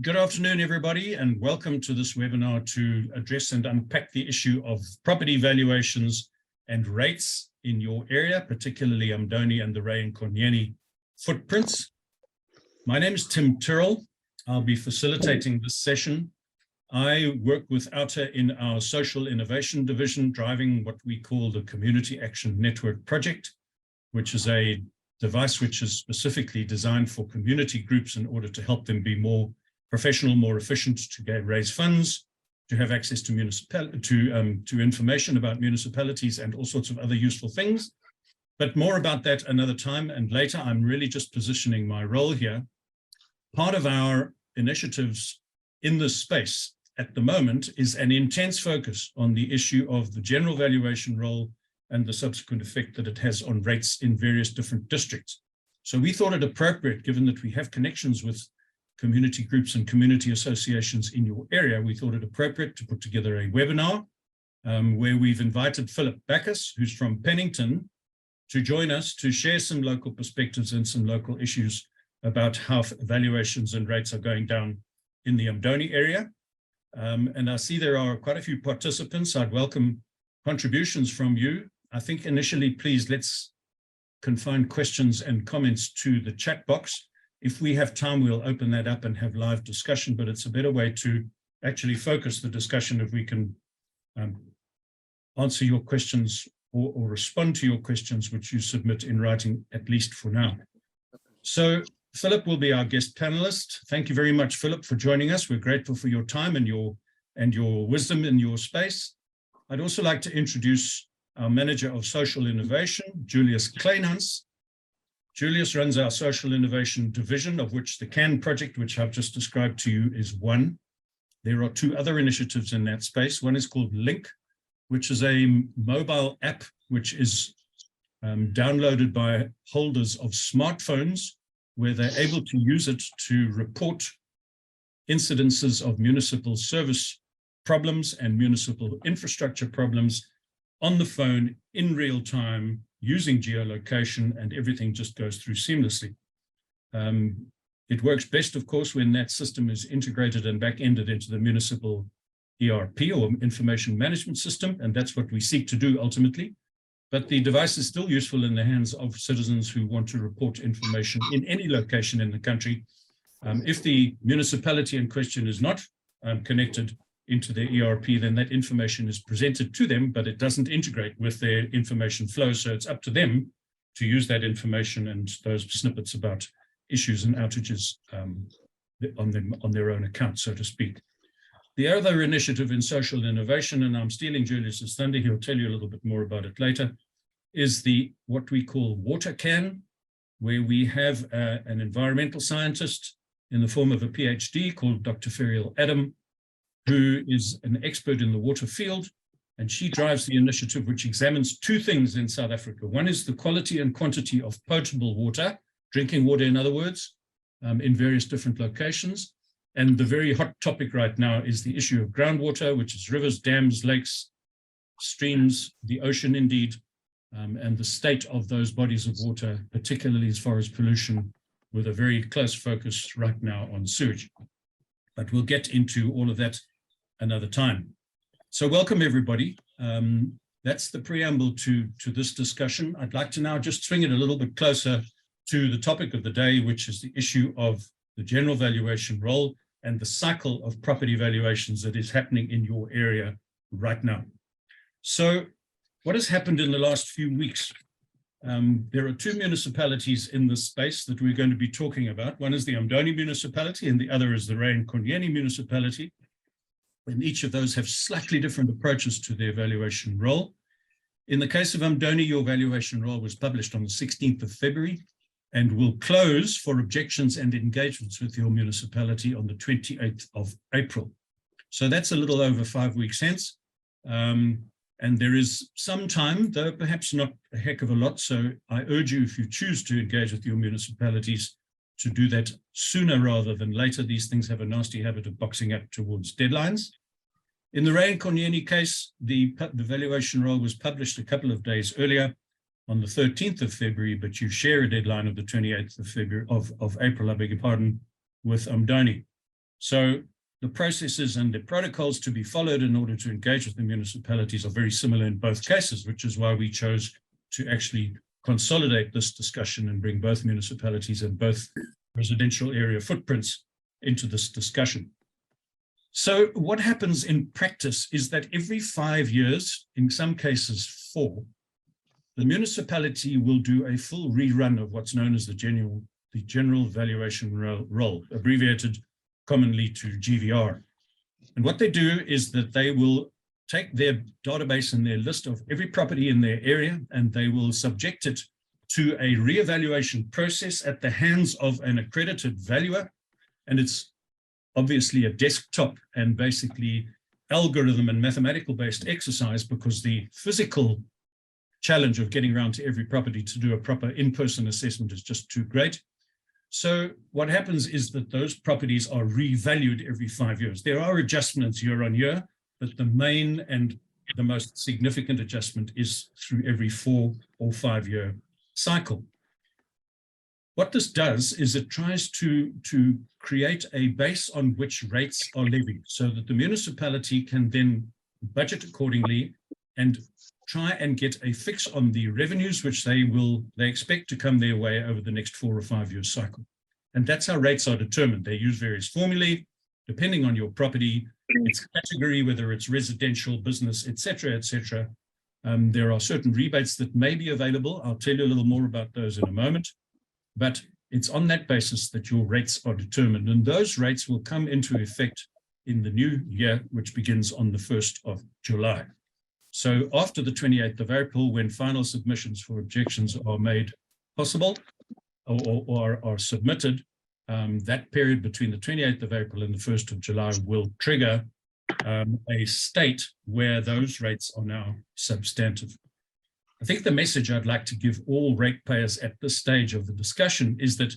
Good afternoon, everybody, and welcome to this webinar to address and unpack the issue of property valuations and rates in your area, particularly Umdoni and the Ray Nkonyeni footprints. My name is Tim Tyrrell. I'll be facilitating this session. I work with OUTA in our Social Innovation Division, driving what we call the Community Action Network project, which is a device which is specifically designed for community groups in order to help them be more professional, more efficient, to raise funds, to have access to information about municipalities and all sorts of other useful things. But more about that another time and later. I'm really just positioning my role here. Part of our initiatives in this space at the moment is an intense focus on the issue of the general valuation role and the subsequent effect that it has on rates in various different districts. So we thought it appropriate, given that we have connections with community groups and community associations in your area, we thought it appropriate to put together a webinar where we've invited Philip Backus, who's from Pennington, to join us to share some local perspectives and some local issues about how valuations and rates are going down in the Umdoni area. And I see there are quite a few participants. I'd welcome contributions from you. I think initially, please, let's confine questions and comments to the chat box. If we have time, we'll open that up and have live discussion, but it's a better way to actually focus the discussion if we can answer your questions or respond to your questions, which you submit in writing, at least for now. So Philip will be our guest panelist. Thank you very much, Philip, for joining us. We're grateful for your time and your wisdom in your space. I'd also like to introduce our Manager of Social Innovation, Julius Kleinhans. Julius runs our Social Innovation Division, of which the CAN project, which I've just described to you, is one. There are two other initiatives in that space. One is called Link, which is a mobile app which is downloaded by holders of smartphones, where they're able to use it to report incidences of municipal service problems and municipal infrastructure problems on the phone in real time, using geolocation, and everything just goes through seamlessly. It works best, of course, when that system is integrated and back-ended into the municipal ERP or information management system, and that's what we seek to do ultimately. But the device is still useful in the hands of citizens who want to report information in any location in the country. If the municipality in question is not connected into their ERP, then that information is presented to them, but it doesn't integrate with their information flow. So it's up to them to use that information and those snippets about issues and outages on their own account, so to speak. The other initiative in social innovation, and I'm stealing Julius's thunder, he'll tell you a little bit more about it later, is what we call Water Can, where we have an environmental scientist in the form of a PhD called Dr. Ferial Adam, who is an expert in the water field, and she drives the initiative which examines two things in South Africa. One is the quality and quantity of potable water, drinking water in other words, in various different locations. And the very hot topic right now is the issue of groundwater, which is rivers, dams, lakes, streams, the ocean indeed, and the state of those bodies of water, particularly as far as pollution, with a very close focus right now on sewage. But we'll get into all of that another time. So welcome, everybody. That's the preamble to this discussion. I'd like to now just swing it a little bit closer to the topic of the day, which is the issue of the general valuation role and the cycle of property valuations that is happening in your area right now. So what has happened in the last few weeks? There are two municipalities in this space that we're going to be talking about. One is the Umdoni municipality and the other is the Ray Nkonyeni municipality. And each of those have slightly different approaches to their valuation role. In the case of Umdoni, your valuation role was published on the 16th of February and will close for objections and engagements with your municipality on the 28th of April. So that's a little over 5 weeks hence. And there is some time, though perhaps not a heck of a lot. So I urge you, if you choose to engage with your municipalities, to do that sooner rather than later. These things have a nasty habit of boxing up towards deadlines. In the Ray Nkonyeni case, the valuation role was published a couple of days earlier on the 13th of February, but you share a deadline of the 28th of April, I beg your pardon, with Umdoni. So the processes and the protocols to be followed in order to engage with the municipalities are very similar in both cases, which is why we chose to actually consolidate this discussion and bring both municipalities and both residential area footprints into this discussion. So what happens in practice is that every 5 years, in some cases 4, the municipality will do a full rerun of what's known as the general valuation roll, abbreviated commonly to GVR. And what they do is that they will take their database and their list of every property in their area, and they will subject it to a reevaluation process at the hands of an accredited valuer. And it's obviously a desktop and basically algorithm and mathematical based exercise, because the physical challenge of getting around to every property to do a proper in-person assessment is just too great. So what happens is that those properties are revalued every 5 years. There are adjustments year on year, but the main and the most significant adjustment is through every 4 or 5 year cycle. What this does is it tries to create a base on which rates are levied so that the municipality can then budget accordingly and try and get a fix on the revenues which they expect to come their way over the next 4 or 5 year cycle. And that's how rates are determined. They use various formulae depending on your property, its category, whether it's residential, business, etc., etc. There are certain rebates that may be available. I'll tell you a little more about those in a moment. But it's on that basis that your rates are determined. And those rates will come into effect in the new year, which begins on the 1st of July. So after the 28th of April, when final submissions for objections are made possible or are submitted, that period between the 28th of April and the 1st of July will trigger a state where those rates are now substantive. I think the message I'd like to give all ratepayers at this stage of the discussion is that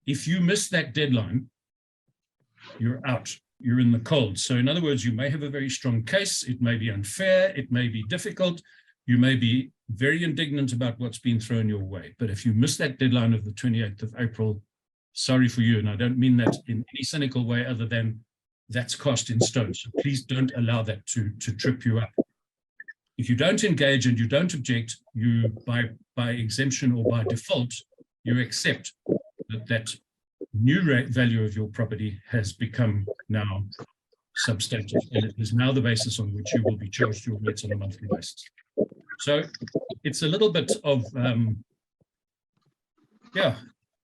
if you miss that deadline, you're out. You're in the cold. So in other words, you may have a very strong case. It may be unfair. It may be difficult. You may be very indignant about what's been thrown your way. But if you miss that deadline of the 28th of April, sorry for you. And I don't mean that in any cynical way other than that's cast in stone. So please don't allow that to trip you up. If you don't engage and you don't object, you by exemption or by default, you accept that new value of your property has become now substantive, and it is now the basis on which you will be charged your rates on a monthly basis. So it's a little bit of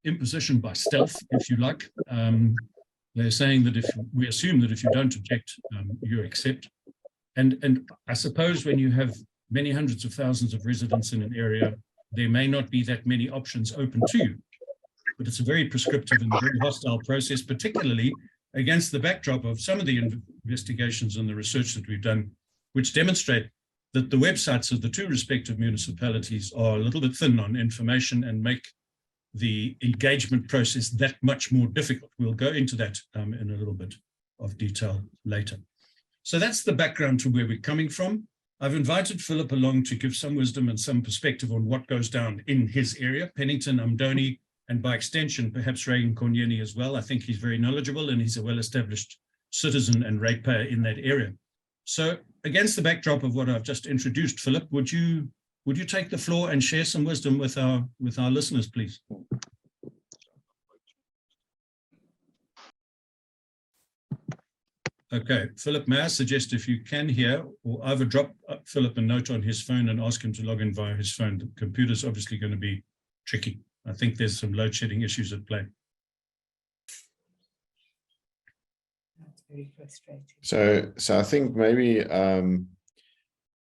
imposition by stealth, if you like. They're saying that if we assume that if you don't object, you accept. And I suppose when you have many hundreds of thousands of residents in an area, there may not be that many options open to you. But it's a very prescriptive and very hostile process, particularly against the backdrop of some of the investigations and the research that we've done, which demonstrate that the websites of the two respective municipalities are a little bit thin on information and make the engagement process that much more difficult. We'll go into that in a little bit of detail later. So that's the background to where we're coming from. I've invited Philip along to give some wisdom and some perspective on what goes down in his area, Pennington, Umdoni, and by extension, perhaps Ray Nkonyeni as well. I think he's very knowledgeable and he's a well-established citizen and ratepayer in that area. So against the backdrop of what I've just introduced, Philip, would you take the floor and share some wisdom with our listeners, please? Okay, Philip, may I suggest if you can hear, or either drop Philip a note on his phone and ask him to log in via his phone. The computer's obviously going to be tricky. I think there's some load shedding issues at play. That's very frustrating. So I think maybe,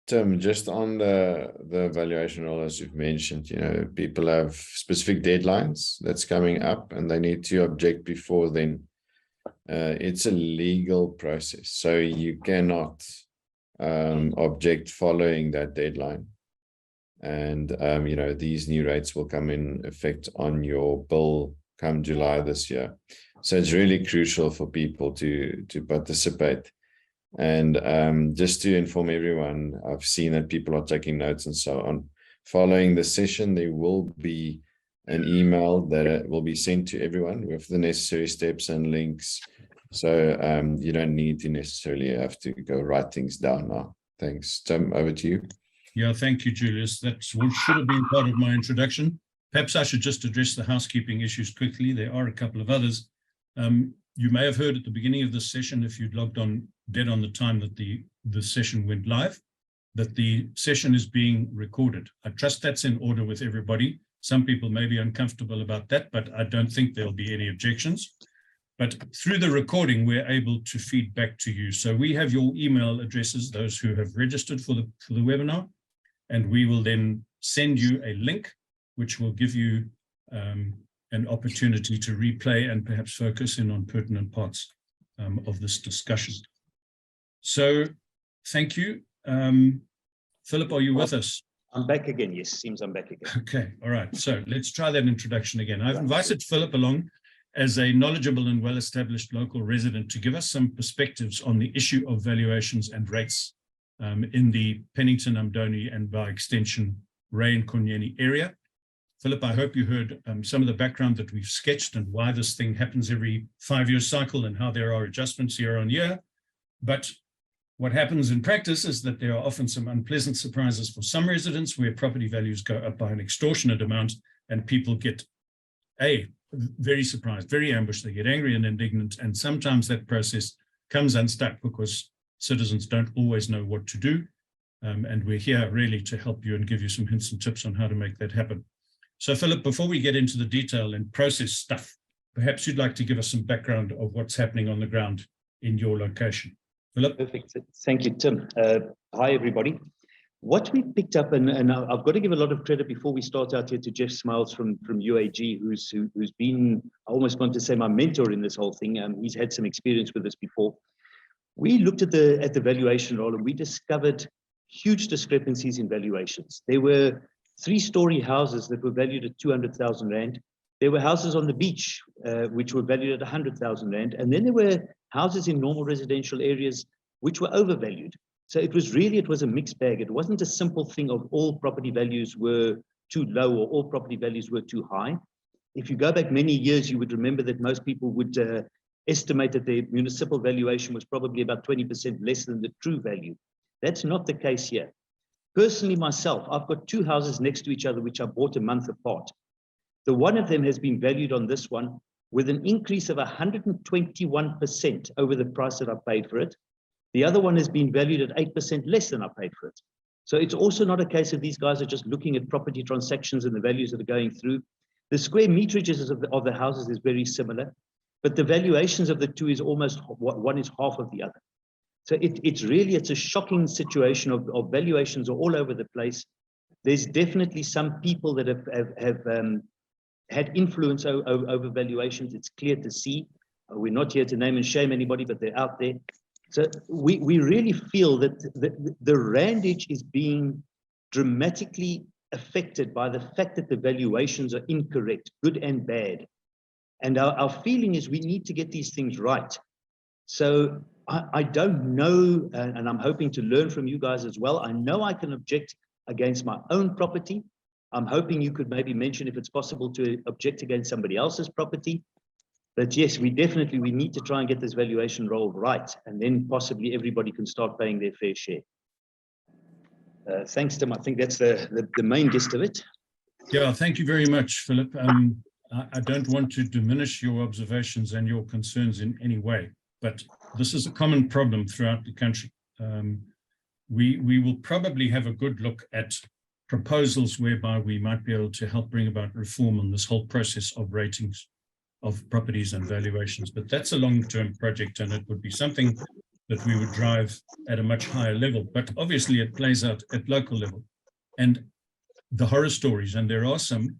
Tim, just on the valuation role, as you've mentioned, people have specific deadlines that's coming up and they need to object before then. It's a legal process, so you cannot object following that deadline. And, these new rates will come in effect on your bill come July this year. So it's really crucial for people to participate. And just to inform everyone, I've seen that people are taking notes and so on. Following the session, there will be an email that will be sent to everyone with the necessary steps and links So you don't need to necessarily have to go write things down now. Thanks. Tim, over to you. Yeah, thank you, Julius. That should have been part of my introduction. Perhaps I should just address the housekeeping issues quickly. There are a couple of others. You may have heard at the beginning of this session, if you'd logged on dead on the time that the session went live, that the session is being recorded. I trust that's in order with everybody. Some people may be uncomfortable about that, but I don't think there'll be any objections. But through the recording, we're able to feed back to you. So we have your email addresses, those who have registered for the webinar, and we will then send you a link, which will give you an opportunity to replay and perhaps focus in on pertinent parts of this discussion. So thank you. Philip, are you with us? I'm back again. Yes, seems I'm back again. Okay, all right. So let's try that introduction again. I've invited Philip along as a knowledgeable and well-established local resident to give us some perspectives on the issue of valuations and rates in the Pennington, Umdoni, and by extension, Ray Nkonyeni area. Philip, I hope you heard some of the background that we've sketched and why this thing happens every 5-year cycle and how there are adjustments year on year. But what happens in practice is that there are often some unpleasant surprises for some residents where property values go up by an extortionate amount and people get very surprised, very ambushed, they get angry and indignant, and sometimes that process comes unstuck because citizens don't always know what to do. And we're here really to help you and give you some hints and tips on how to make that happen. So Philip, before we get into the detail and process stuff, perhaps you'd like to give us some background of what's happening on the ground in your location. Philip? Perfect. Thank you, Tim. Hi, everybody. What we picked up, and I've got to give a lot of credit before we start out here to Jeff Smiles from UAG, who's been, I almost want to say, my mentor in this whole thing. He's had some experience with this before. We looked at the valuation roll and we discovered huge discrepancies in valuations. There were 3-story houses that were valued at 200,000 Rand. There were houses on the beach, which were valued at 100,000 Rand. And then there were houses in normal residential areas, which were overvalued. So it was a mixed bag. It wasn't a simple thing of all property values were too low or all property values were too high. If you go back many years, you would remember that most people would estimate that the municipal valuation was probably about 20% less than the true value. That's not the case here. Personally, myself, I've got 2 houses next to each other, which I bought a month apart. The one of them has been valued on this one with an increase of 121% over the price that I paid for it. The other one has been valued at 8% less than I paid for it. So it's also not a case of these guys are just looking at property transactions and the values that are going through. The square meterages of the houses is very similar, but the valuations of the two is almost, one is half of the other. So it's a shocking situation of valuations are all over the place. There's definitely some people that have had influence over valuations. It's clear to see. We're not here to name and shame anybody, but they're out there. So we really feel that the randage is being dramatically affected by the fact that the valuations are incorrect, good and bad. And our feeling is we need to get these things right. So I don't know, and I'm hoping to learn from you guys as well. I know I can object against my own property. I'm hoping you could maybe mention if it's possible to object against somebody else's property. But yes, we need to try and get this valuation roll right, and then possibly everybody can start paying their fair share. Thanks, Tim. I think that's the main gist of it. Yeah, thank you very much, Philip. I don't want to diminish your observations and your concerns in any way, but this is a common problem throughout the country. We will probably have a good look at proposals whereby we might be able to help bring about reform on this whole process of ratings of properties and valuations, but that's a long-term project and it would be something that we would drive at a much higher level, but obviously it plays out at local level. And the horror stories, and there are some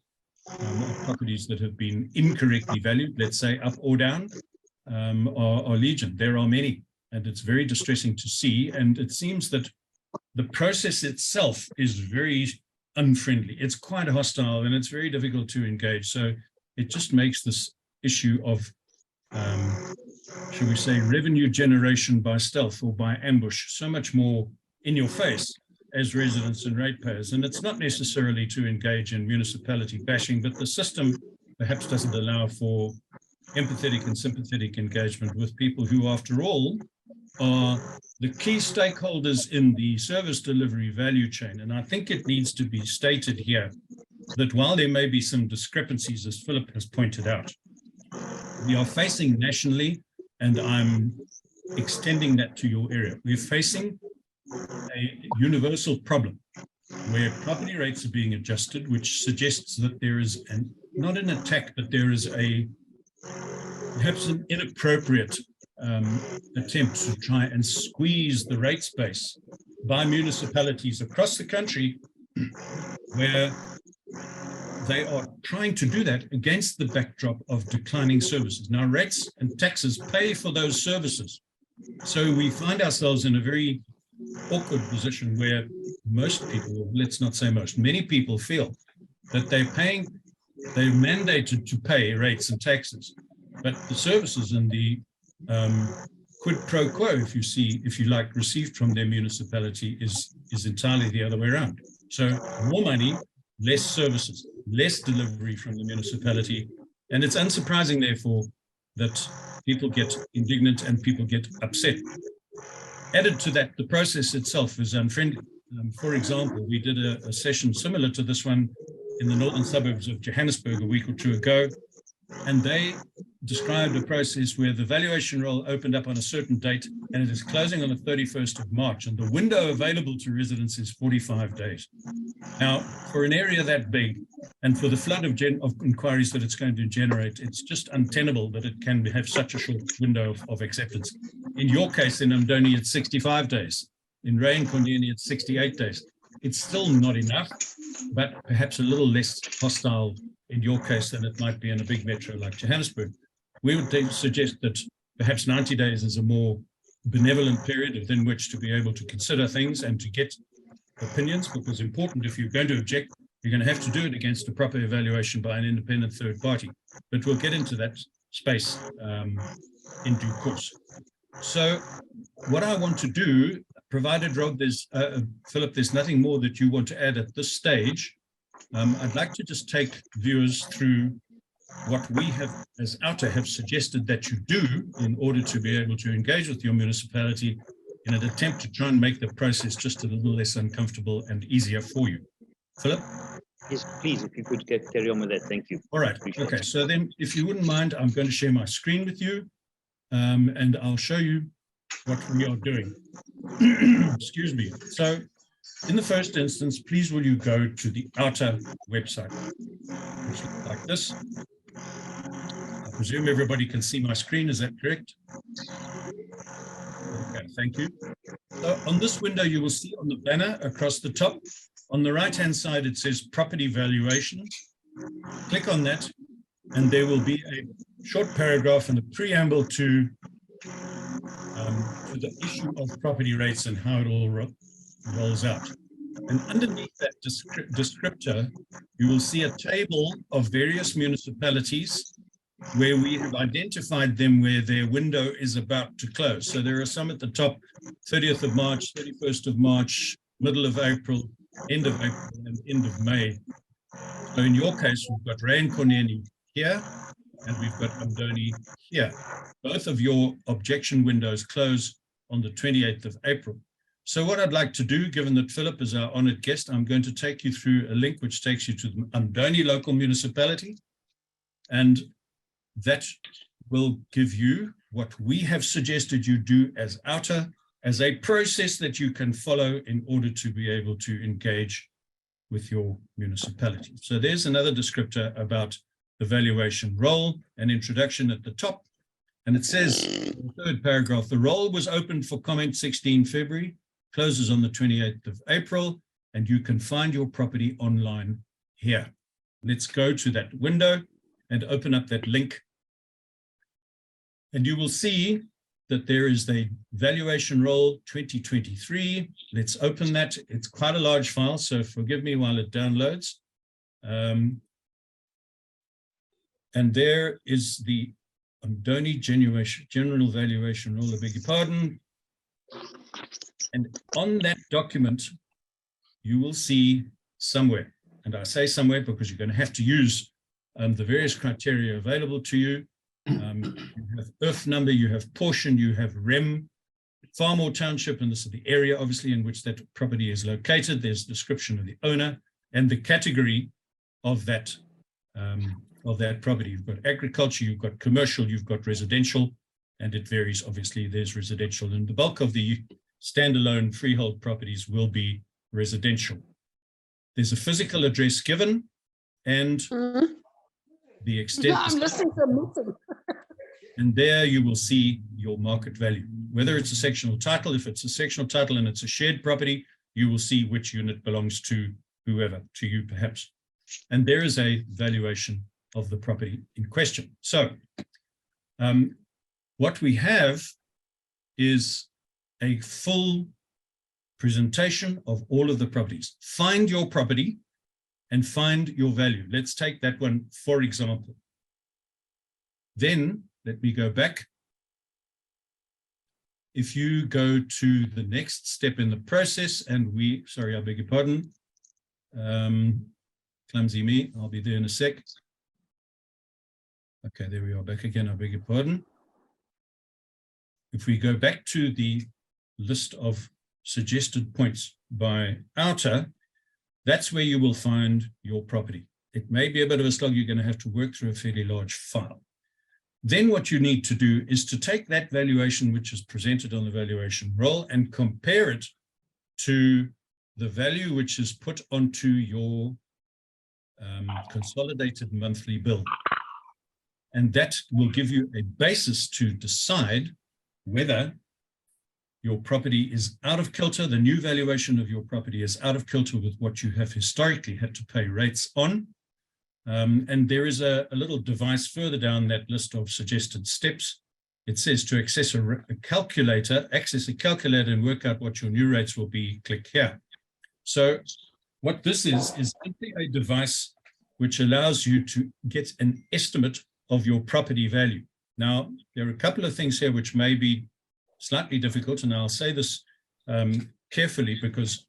properties that have been incorrectly valued, let's say up or down, are legion. There are many, and it's very distressing to see, and it seems that the process itself is very unfriendly. It's quite hostile and it's very difficult to engage. So it just makes this issue of, shall we say, revenue generation by stealth or by ambush so much more in your face as residents and ratepayers. And it's not necessarily to engage in municipality bashing, but the system perhaps doesn't allow for empathetic and sympathetic engagement with people who, after all, are the key stakeholders in the service delivery value chain. And I think it needs to be stated here that while there may be some discrepancies, as Philip has pointed out, we are facing nationally, and I'm extending that to your area, we're facing a universal problem where property rates are being adjusted, which suggests that there is not an attack, but there is perhaps an inappropriate attempt to try and squeeze the rate space by municipalities across the country, where they are trying to do that against the backdrop of declining services. Now, rates and taxes pay for those services. So we find ourselves in a very awkward position where most people, let's not say most, many people feel that they're mandated to pay rates and taxes, but the services and the quid pro quo, if you like, received from their municipality is entirely the other way around. So more money, less services, less delivery from the municipality. And it's unsurprising, therefore, that people get indignant and people get upset. Added to that, the process itself is unfriendly. For example, we did a session similar to this one in the northern suburbs of Johannesburg a week or two ago, and they described a process where the valuation roll opened up on a certain date and it is closing on the 31st of March, and the window available to residents is 45 days. Now, for an area that big and for the flood of inquiries that it's going to generate, it's just untenable that it can have such a short window of acceptance. In your case, in Umdoni, it's 65 days. In Ray Nkonyeni, it's 68 days. It's still not enough, but perhaps a little less hostile in your case than it might be in a big metro like Johannesburg. We would suggest that perhaps 90 days is a more benevolent period within which to be able to consider things and to get opinions, because important, if you're going to object, you're going to have to do it against a proper evaluation by an independent third party. But we'll get into that space in due course. So what I want to do, provided, Rob, Philip, there's nothing more that you want to add at this stage, I'd like to just take viewers through what we have, as OUTA, have suggested that you do in order to be able to engage with your municipality in an attempt to try and make the process just a little less uncomfortable and easier for you. Philip? Yes, please, if you could carry on with that. Thank you. All right. Okay. So then, if you wouldn't mind, I'm going to share my screen with you, and I'll show you what we are doing. Excuse me. So, in the first instance, please will you go to the OUTA website, which looks like this. I presume everybody can see my screen. Is that correct? Okay, thank you. So on this window, you will see on the banner across the top, on the right-hand side, it says property valuation. Click on that, and there will be a short paragraph and a preamble to the issue of property rates and how it all rolls out. And underneath that descriptor, you will see a table of various municipalities where we have identified them where their window is about to close. So there are some at the top, 30th of March, 31st of March, middle of April, end of April, and end of May. So in your case, we've got Ray Nkonyeni here, and we've got Umdoni here. Both of your objection windows close on the 28th of April. So what I'd like to do, given that Philip is our honored guest, I'm going to take you through a link which takes you to the Umdoni local municipality, and that will give you what we have suggested you do as OUTA, as a process that you can follow in order to be able to engage with your municipality. So there's another descriptor about the valuation role, an introduction at the top, and it says in the third paragraph, the role was opened for comment 16 February, closes on the 28th of April, and you can find your property online here. Let's go to that window and open up that link. And you will see that there is the valuation roll 2023. Let's open that. It's quite a large file, so forgive me while it downloads. And there is the Umdoni general valuation roll, I beg your pardon. And on that document, you will see somewhere, and I say somewhere because you're going to have to use the various criteria available to you. You have earth number, you have portion, you have rem, farm or township, and this is the area, obviously, in which that property is located. There's description of the owner and the category of that property. You've got agriculture, you've got commercial, you've got residential, and it varies. Obviously, there's residential, and the bulk of the standalone freehold properties will be residential. There's a physical address given, and the extent. No, I'm listening to a meeting. And there you will see your market value. Whether it's a sectional title, if it's a sectional title and it's a shared property, you will see which unit belongs to whoever, to you perhaps. And there is a valuation of the property in question. So what we have is a full presentation of all of the properties. Find your property and find your value. Let's take that one, for example. Then let me go back. If you go to the next step in the process, and sorry, I beg your pardon. Clumsy me, I'll be there in a sec. Okay, there we are back again, I beg your pardon. If we go back to the list of suggested points by OUTA, that's where you will find your property. It may be a bit of a slog, you're going to have to work through a fairly large file. Then what you need to do is to take that valuation which is presented on the valuation roll and compare it to the value which is put onto your consolidated monthly bill. And that will give you a basis to decide whether your property is out of kilter, the new valuation of your property is out of kilter with what you have historically had to pay rates on. And there is a little device further down that list of suggested steps. It says to access a calculator and work out what your new rates will be, click here. So what this is simply a device which allows you to get an estimate of your property value. Now, there are a couple of things here which may be slightly difficult, and I'll say this carefully because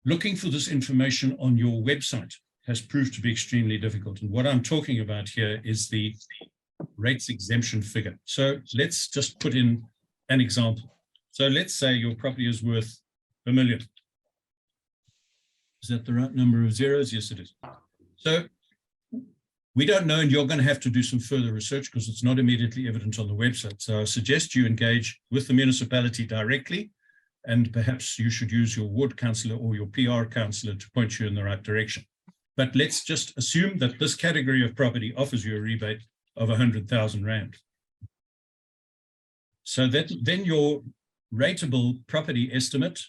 looking for this information on your website has proved to be extremely difficult. And what I'm talking about here is the rates exemption figure. So let's just put in an example. So let's say your property is worth $1 million. Is that the right number of zeros? Yes, it is. So we don't know, and you're going to have to do some further research because it's not immediately evident on the website. So I suggest you engage with the municipality directly, and perhaps you should use your ward councillor or your PR councillor to point you in the right direction. But let's just assume that this category of property offers you a rebate of 100,000 Rand. So that then your rateable property estimate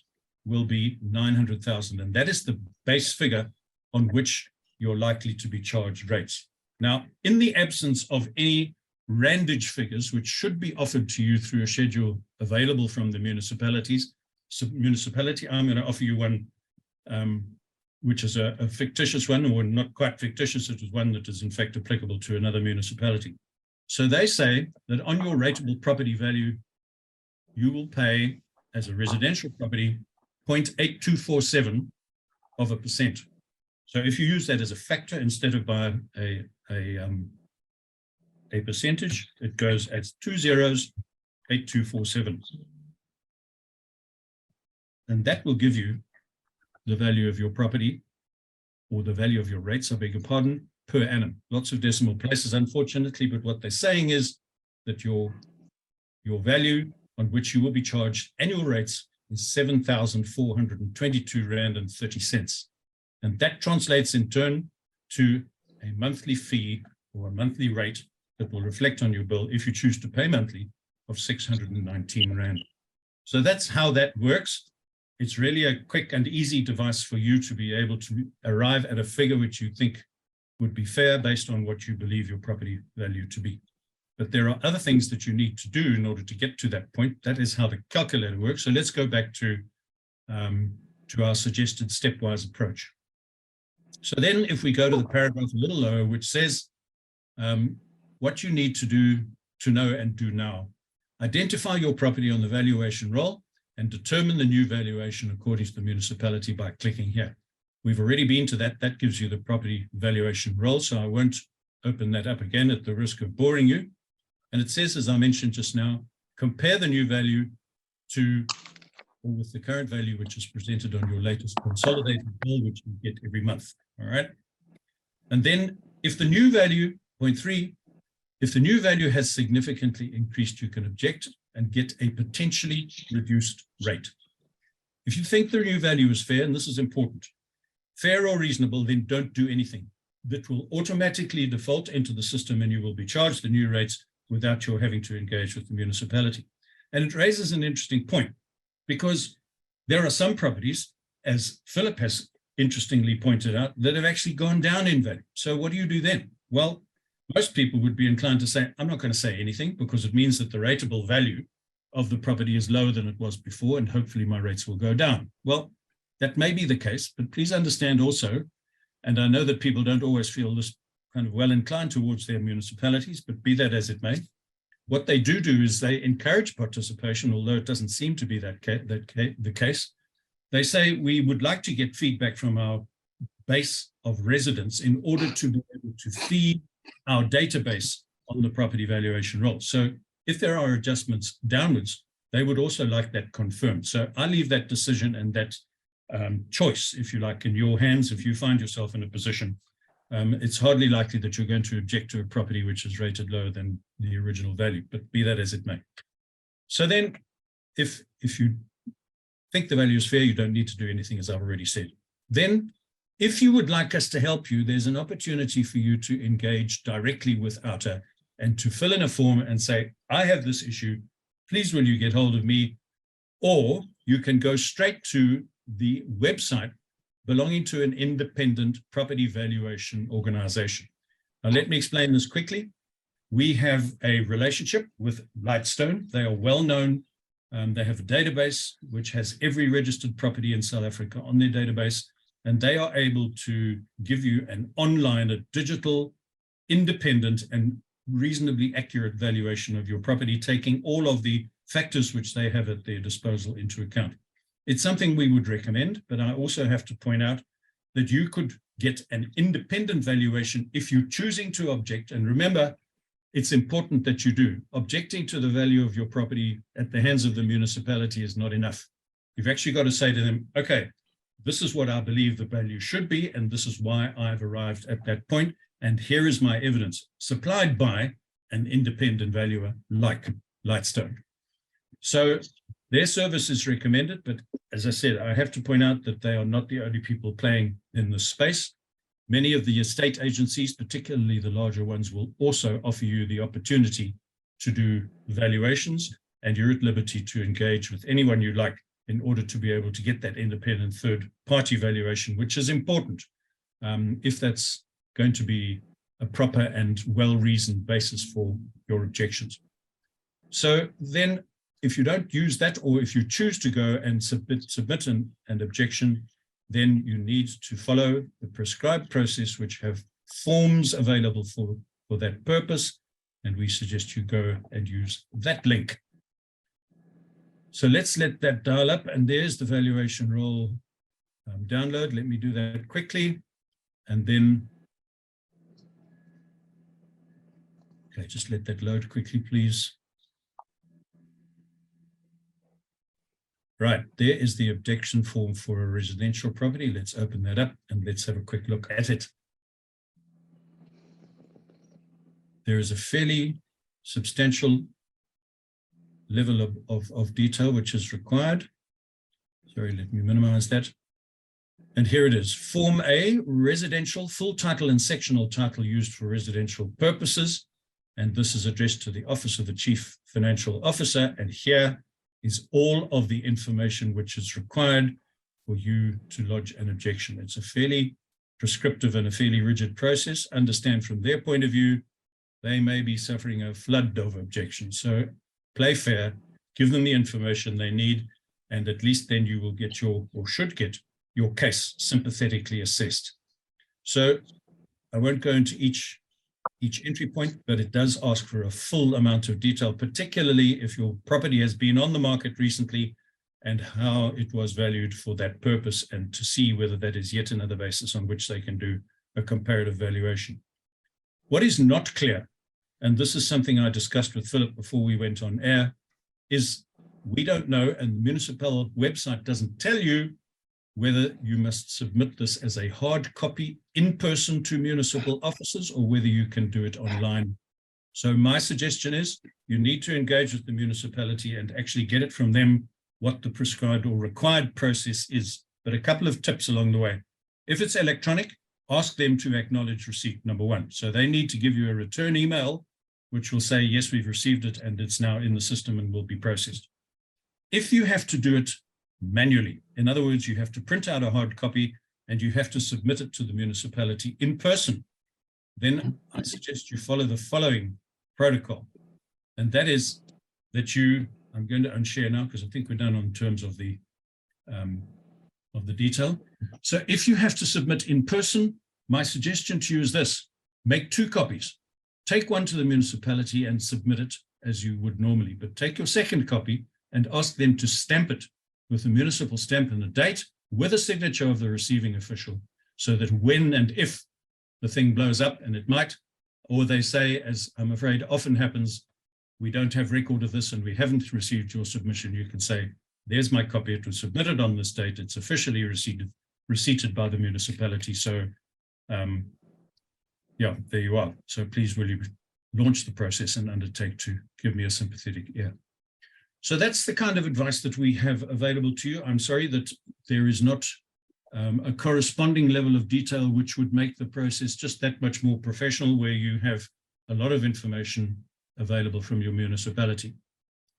will be 900,000, and that is the base figure on which you're likely to be charged rates. Now, in the absence of any randage figures, which should be offered to you through a schedule available from the municipalities, I'm going to offer you one which is a fictitious one, or not quite fictitious, it is one that is in fact applicable to another municipality. So they say that on your rateable property value, you will pay as a residential property 0.8247%. So if you use that as a factor instead of by a percentage, it goes as 2 zeros, 8247. And that will give you the value of your property, or the value of your rates, I beg your pardon, per annum. Lots of decimal places, unfortunately, but what they're saying is that your value on which you will be charged annual rates is 7,422 Rand and 30 cents. And that translates in turn to a monthly fee or a monthly rate that will reflect on your bill if you choose to pay monthly of 619 Rand. So that's how that works. It's really a quick and easy device for you to be able to arrive at a figure which you think would be fair based on what you believe your property value to be. But there are other things that you need to do in order to get to that point. That is how the calculator works. So let's go back to our suggested stepwise approach. So then if we go to the paragraph a little lower, which says what you need to do to know and do now. Identify your property on the valuation roll and determine the new valuation according to the municipality by clicking here. We've already been to that. That gives you the property valuation roll, so I won't open that up again at the risk of boring you. And it says, as I mentioned just now, compare the new value to or with the current value, which is presented on your latest consolidated bill, which you get every month. All right. And then if the new value, point 3, if the new value has significantly increased, you can object and get a potentially reduced rate. If you think the new value is fair, and this is important, fair or reasonable, then don't do anything. That will automatically default into the system and you will be charged the new rates without your having to engage with the municipality. And it raises an interesting point because there are some properties, as Philip has interestingly pointed out, that have actually gone down in value. So what do you do then? Well, most people would be inclined to say, I'm not going to say anything because it means that the rateable value of the property is lower than it was before, and hopefully my rates will go down. Well, that may be the case, but please understand also, and I know that people don't always feel this kind of well inclined towards their municipalities, but be that as it may, what they do is they encourage participation, although it doesn't seem to be the case. They say we would like to get feedback from our base of residents in order to be able to feed our database on the property valuation roll. So if there are adjustments downwards, they would also like that confirmed. So I leave that decision and that choice, if you like, in your hands. If you find yourself in a position, it's hardly likely that you're going to object to a property which is rated lower than the original value, but be that as it may. So then if you think the value is fair, you don't need to do anything, as I've already said. Then if you would like us to help you, there's an opportunity for you to engage directly with OUTA and to fill in a form and say, I have this issue, please will you get hold of me? Or you can go straight to the website belonging to an independent property valuation organization. Now, let me explain this quickly. We have a relationship with Lightstone. They are well known. They have a database which has every registered property in South Africa on their database, and they are able to give you an online, a digital, independent, and reasonably accurate valuation of your property, taking all of the factors which they have at their disposal into account. It's something we would recommend, but I also have to point out that you could get an independent valuation if you're choosing to object. And remember, it's important that you do. Objecting to the value of your property at the hands of the municipality is not enough. You've actually got to say to them, okay, this is what I believe the value should be, and this is why I've arrived at that point, and here is my evidence, supplied by an independent valuer like Lightstone. So their service is recommended, but as I said, I have to point out that they are not the only people playing in this space. Many of the estate agencies, particularly the larger ones, will also offer you the opportunity to do valuations, and you're at liberty to engage with anyone you like in order to be able to get that independent third-party valuation, which is important if that's going to be a proper and well-reasoned basis for your objections. So then, if you don't use that, or if you choose to go and submit an objection, then you need to follow the prescribed process, which have forms available for that purpose. And we suggest you go and use that link. So let's let that dial up. And there's the valuation roll download. Let me do that quickly. And then, okay, just let that load quickly, please. Right, there is the objection form for a residential property. Let's open that up and let's have a quick look at it. There is a fairly substantial level of detail which is required. Sorry, let me minimize that. And here it is. Form A, residential, full title and sectional title used for residential purposes. And this is addressed to the Office of the Chief Financial Officer. And here is all of the information which is required for you to lodge an objection. It's a fairly prescriptive and a fairly rigid process. Understand from their point of view, they may be suffering a flood of objections. So play fair, give them the information they need, and at least then you will get or should get your case sympathetically assessed. So I won't go into each entry point, but it does ask for a full amount of detail, particularly if your property has been on the market recently and how it was valued for that purpose, and to see whether that is yet another basis on which they can do a comparative valuation. What is not clear, and this is something I discussed with Philip before we went on air, is we don't know, and the municipal website doesn't tell you whether you must submit this as a hard copy in person to municipal offices or whether you can do it online. So my suggestion is you need to engage with the municipality and actually get it from them what the prescribed or required process is. But a couple of tips along the way. If it's electronic, ask them to acknowledge receipt, number one. So they need to give you a return email, which will say, yes, we've received it and it's now in the system and will be processed. If you have to do it manually, in other words, you have to print out a hard copy and you have to submit it to the municipality in person, then I suggest you follow the following protocol. And that is that I'm going to unshare now because I think we're done on terms of the detail. So if you have to submit in person, my suggestion to you is this: make 2 copies. Take one to the municipality and submit it as you would normally, but take your second copy and ask them to stamp it with a municipal stamp and a date with a signature of the receiving official, so that when and if the thing blows up, and it might, or they say, as I'm afraid often happens, we don't have record of this and we haven't received your submission, you can say, there's my copy, it was submitted on this date, it's officially receipted by the municipality. So yeah, there you are. So please will you launch the process and undertake to give me a sympathetic ear. So that's the kind of advice that we have available to you. I'm sorry that there is not a corresponding level of detail which would make the process just that much more professional, where you have a lot of information available from your municipality.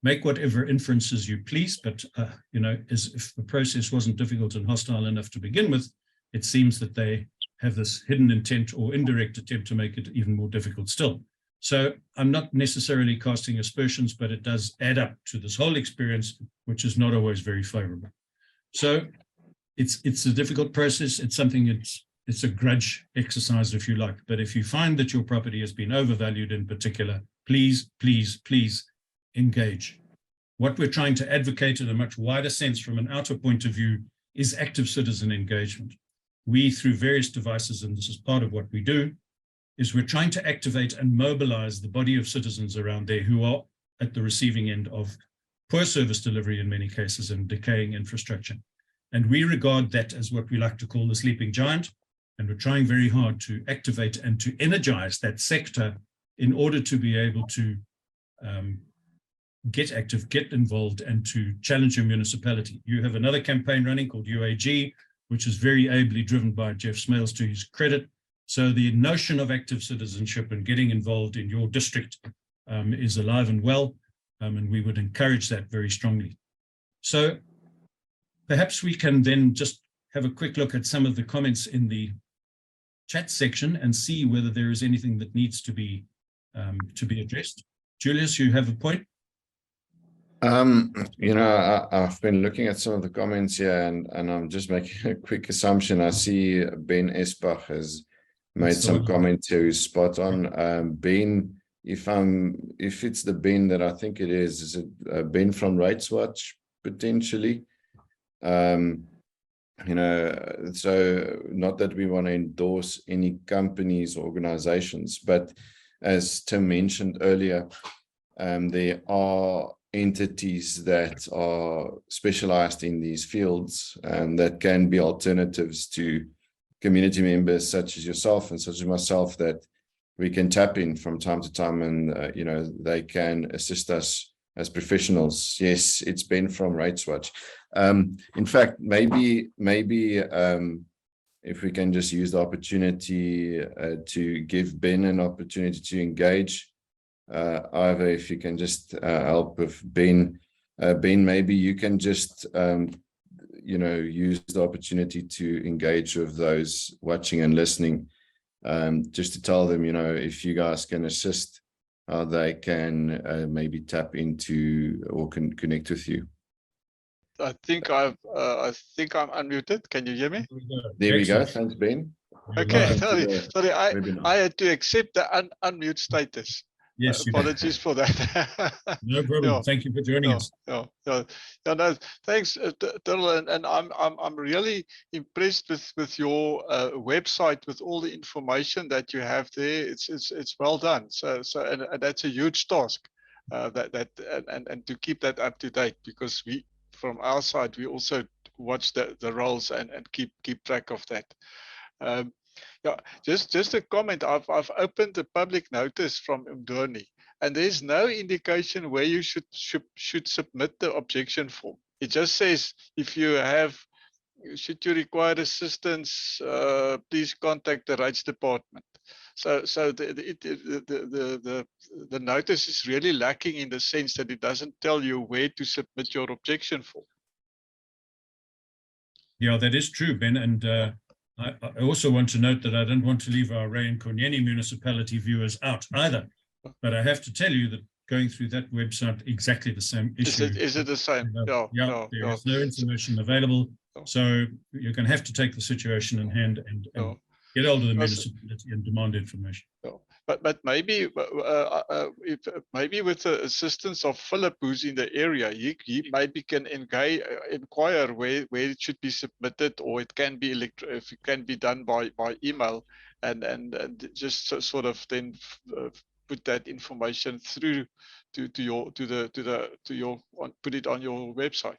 Make whatever inferences you please, but you know, as if the process wasn't difficult and hostile enough to begin with, it seems that they have this hidden intent or indirect attempt to make it even more difficult still. So I'm not necessarily casting aspersions, but it does add up to this whole experience, which is not always very favorable. So it's a difficult process. It's something, it's a grudge exercise, if you like. But if you find that your property has been overvalued in particular, please, please, please engage. What we're trying to advocate in a much wider sense from an OUTA point of view is active citizen engagement. We, through various devices, and this is part of what we do, is we're trying to activate and mobilize the body of citizens around there who are at the receiving end of poor service delivery in many cases and decaying infrastructure. And we regard that as what we like to call the sleeping giant. And we're trying very hard to activate and to energize that sector in order to be able to get active, get involved, and to challenge your municipality. You have another campaign running called UAG, which is very ably driven by Jeff Smales, to his credit. So the notion of active citizenship and getting involved in your district is alive and well, and we would encourage that very strongly. So perhaps we can then just have a quick look at some of the comments in the chat section and see whether there is anything that needs to be addressed. Julius, you have a point? You know, I've been looking at some of the comments here, and I'm just making a quick assumption. I see Ben Esbach has made some comment here who's spot on. Ben, if it's the Ben that I think it is it Ben from Rights Watch potentially? You know, so not that we want to endorse any companies or organizations, but as Tim mentioned earlier, there are entities that are specialized in these fields and that can be alternatives to community members such as yourself and such as myself that we can tap in from time to time, and you know, they can assist us as professionals. Yes, it's Ben from Rights Watch. In fact, maybe if we can just use the opportunity to give Ben an opportunity to engage. Ivor, if you can just help with Ben. Ben, maybe you can just you know, use the opportunity to engage with those watching and listening, just to tell them, you know, if you guys can assist, how they can maybe tap into or can connect with you. I think I'm unmuted. Can you hear me? There we go. Thanks, Ben. Okay, sorry, I had to accept the unmute status. Yes, you did. apologies for that. No problem. Yeah. Thank you for joining us. Yeah. No, thanks, Daryl, and I'm really impressed with your website, with all the information that you have there. It's well done. So and that's a huge task. And to keep that up to date, because we, from our side, we also watch the roles and keep track of that. Yeah, just a comment. I've opened the public notice from Umdoni, and there's no indication where you should submit the objection form. It just says, if you have, should you require assistance, please contact the rights department. So the notice is really lacking in the sense that it doesn't tell you where to submit your objection form. Yeah, that is true, Ben. And I also want to note that I don't want to leave our Ray Nkonyeni municipality viewers out either. But I have to tell you that going through that website, exactly the same issue. Is it the same? Yeah, there is no information available. So you're going to have to take the situation in hand and get hold of the municipality and demand information. But maybe maybe with the assistance of Philip, who's in the area, he maybe can inquire where it should be submitted, or it can be if it can be done by email, and just sort of then put that information through to your put it on your website.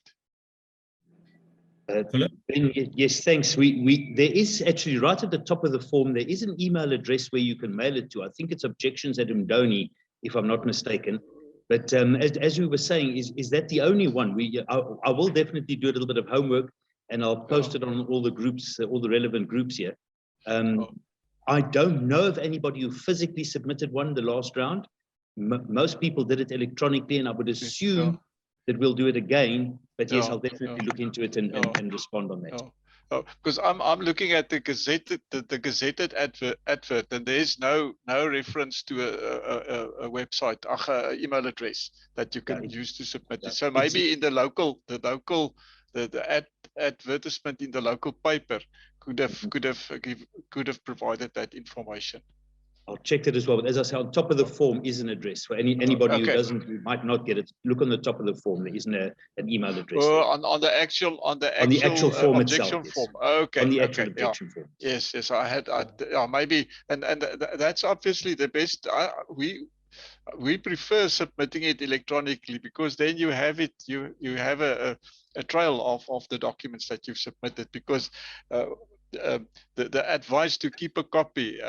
Ben, yes, thanks. There is actually right at the top of the form, there is an email address where you can mail it to. I think it's objections@umdoni, if I'm not mistaken. But as we were saying, is that the only one? I will definitely do a little bit of homework, and I'll post it on all the groups, all the relevant groups here. I don't know of anybody who physically submitted one the last round. Most people did it electronically, and I would assume that we'll do it again. But yes, I'll definitely look into it and respond on that. Because I'm looking at the gazetted advert, and there's no reference to a website, email address that you can use to submit it. So maybe in the advertisement in the local paper could have provided that information. I'll check that as well. But as I say, on top of the form is an address for anybody who might not get it. Look on the top of the form. There isn't an email address. On the actual form objection itself, form. Yes. Okay. On the actual objection form. Yes. Maybe, and that's obviously the best. We prefer submitting it electronically, because then you have it. You have a trail of the documents that you've submitted, because. The advice to keep a copy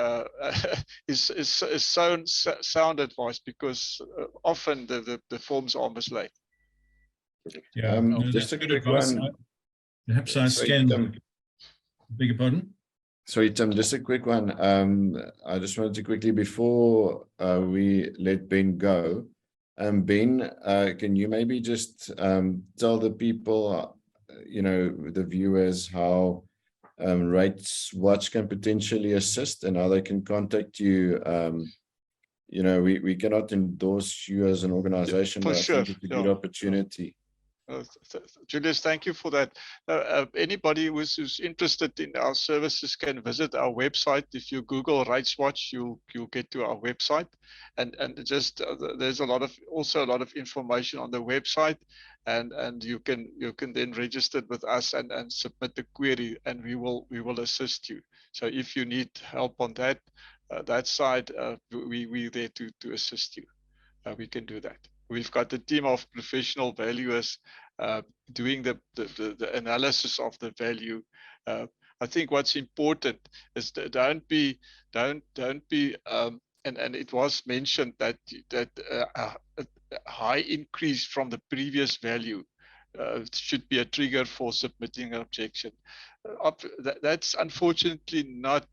is sound advice, because often the forms are mislaid. Yeah, just a quick one. Perhaps I scanned. Beg your pardon? Sorry, Tim, just a quick one. I just wanted to quickly, before we let Ben go, Ben, can you maybe just tell the people, the viewers, how Rights Watch can potentially assist and how they can contact you? We cannot endorse you as an organization, but I think it's a good opportunity. Julius, thank you for that. Anybody who's interested in our services can visit our website. If you Google Rights Watch, you'll get to our website, and just there's also a lot of information on the website, and you can then register with us and submit the query, and we will assist you. So if you need help on that side, we're there to assist you. We can do that. We've got a team of professional valuers doing the analysis of the value. I think what's important is that don't be, and it was mentioned that a high increase from the previous value should be a trigger for submitting an objection. That's unfortunately not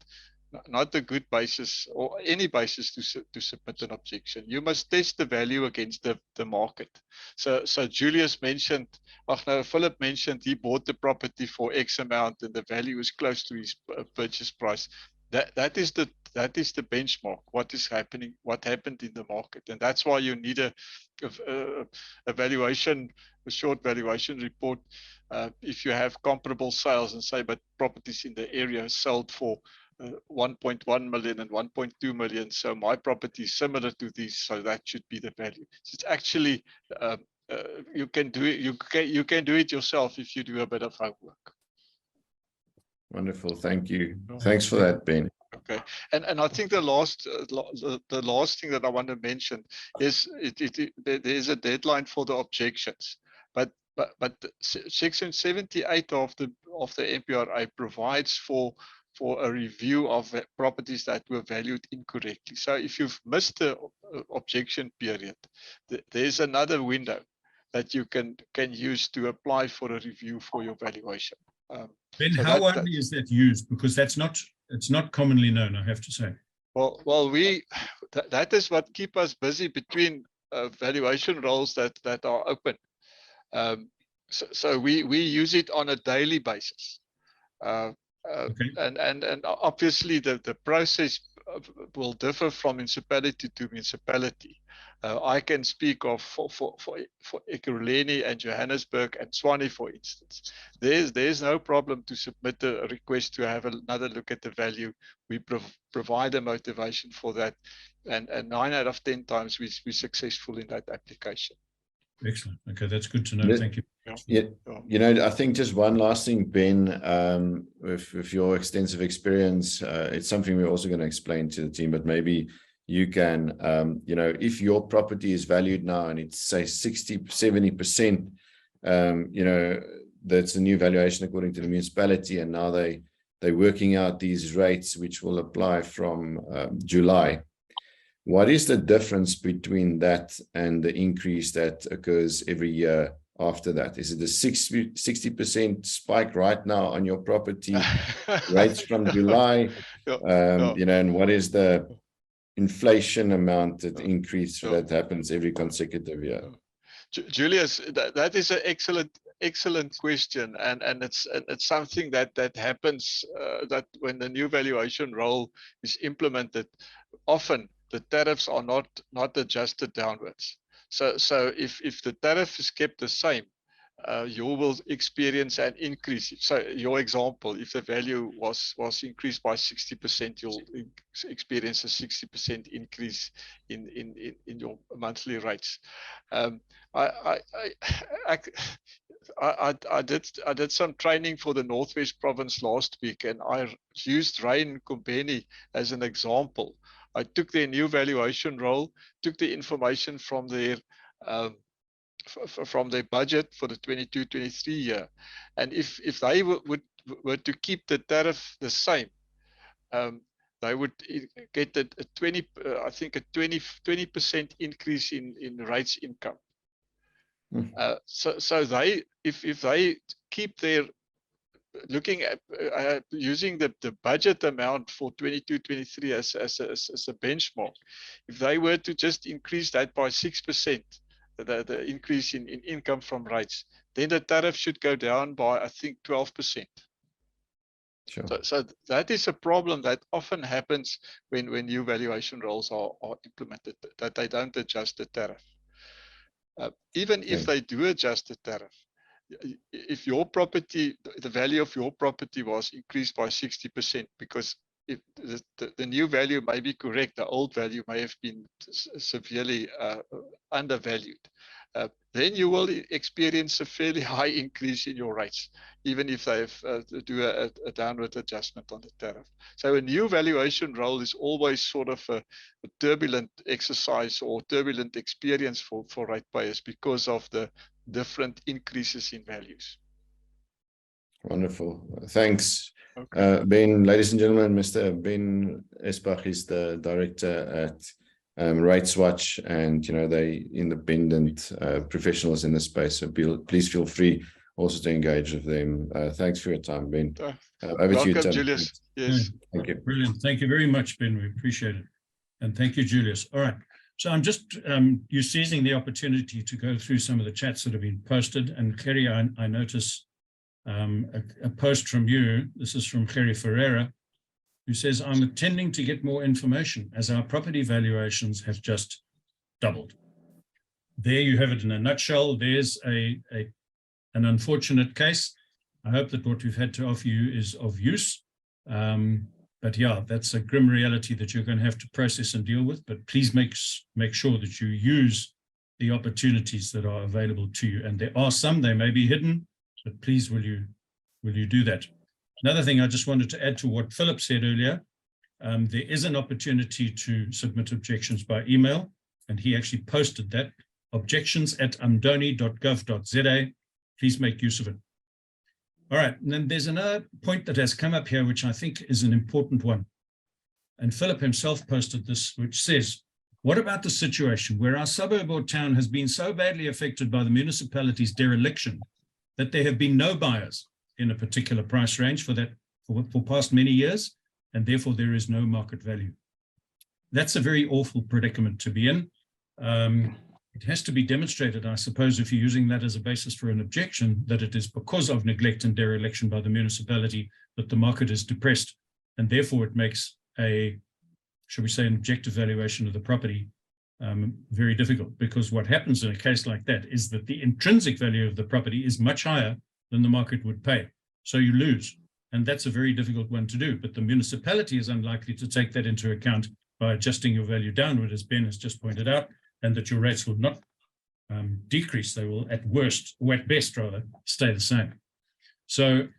a good basis or any basis to submit an objection. You must test the value against the market. So Julius mentioned, Philip mentioned he bought the property for X amount and the value is close to his purchase price. That is the benchmark. What happened in the market, and that's why you need a short valuation report. If you have comparable sales and say, but properties in the area sold for 1.1 million and 1.2 million. So my property is similar to these, so that should be the value. So it's actually you can do it. You can do it yourself if you do a bit of homework. Wonderful, thank you. Thanks for that, Ben. Okay, and I think the last thing that I want to mention is there is a deadline for the objections, but section 78 of the MPRA provides for a review of properties that were valued incorrectly. So if you've missed the objection period, there's another window that you can use to apply for a review for your valuation. Ben, So how widely is that used? Because it's not commonly known, I have to say. Well, that is what keeps us busy between valuation roles that are open. So we use it on a daily basis. Okay. And obviously the process will differ from municipality to municipality. I can speak of for Ekurhuleni and Johannesburg and Tshwane, for instance. There's no problem to submit a request to have another look at the value. We provide a motivation for that, and 9 out of 10 times we're successful in that application. Excellent. Okay, that's good to know. Thank you. Yeah, you know, I think just one last thing, Ben, with your extensive experience, it's something we're also going to explain to the team, but maybe you can, you know, if your property is valued now and it's say 60, 70%, you know, that's the new valuation according to the municipality, and now they're working out these rates which will apply from July. What is the difference between that and the increase that occurs every year after that? Is it a 60% spike right now on your property rates from July? You know, and what is the inflation amount that increase that happens every consecutive year? Julius, that is an excellent question, and it's something that happens that when the new valuation role is implemented, often the tariffs are not adjusted downwards. So if the tariff is kept the same, you will experience an increase. So your example, if the value was increased by 60%, you'll experience a 60% increase in your monthly rates. I did some training for the Northwest Province last week, and I used Ray Nkonyeni as an example. I took their new valuation role, took the information from their budget for the 22-23 year, and if they were to keep the tariff the same, they would get a 20% increase in rates income. So they, if they keep their looking at using the budget amount for 22-23 as a benchmark, if they were to just increase that by 6%, the increase in income from rates, then the tariff should go down by, I think, 12%. Sure. So that is a problem that often happens when new valuation roles are implemented, that they don't adjust the tariff. Even if they do adjust the tariff, if your property, the value of your property was increased by 60%, because if the new value may be correct, the old value may have been severely undervalued, then you will experience a fairly high increase in your rates, even if they do a downward adjustment on the tariff. So a new valuation role is always sort of a turbulent exercise or turbulent experience for ratepayers because of the different increases in values. Wonderful. Thanks. Okay. Ben, ladies and gentlemen, Mr. Ben Esbach is the director at RatesWatch, and you know, they independent professionals in the space. So please feel free also to engage with them. Thanks for your time, Ben. Over to you, Tim. Julius. Yes. Thank you. Brilliant. Thank you very much, Ben. We appreciate it. And thank you, Julius. All right. So I'm just you seizing the opportunity to go through some of the chats that have been posted. And Kerry, I notice a post from you. This is from Kerry Ferreira, who says, I'm attending to get more information as our property valuations have just doubled. There you have it in a nutshell. There's an unfortunate case. I hope that what we've had to offer you is of use. But yeah, that's a grim reality that you're going to have to process and deal with. But please make sure that you use the opportunities that are available to you. And there are some, they may be hidden, but please will you do that? Another thing I just wanted to add to what Philip said earlier, there is an opportunity to submit objections by email, and he actually posted that, objections@umdoni.gov.za. Please make use of it. All right, and then there's another point that has come up here, which I think is an important one. And Philip himself posted this, which says, what about the situation where our suburb or town has been so badly affected by the municipality's dereliction that there have been no buyers in a particular price range for past many years, and therefore there is no market value? That's a very awful predicament to be in. It has to be demonstrated, I suppose, if you're using that as a basis for an objection, that it is because of neglect and dereliction by the municipality that the market is depressed, and therefore it makes a, shall we say, an objective valuation of the property very difficult, because what happens in a case like that is that the intrinsic value of the property is much higher than the market would pay. So you lose, and that's a very difficult one to do. But the municipality is unlikely to take that into account by adjusting your value downward, as Ben has just pointed out, and that your rates will not decrease. They will at worst, or at best rather, stay the same. So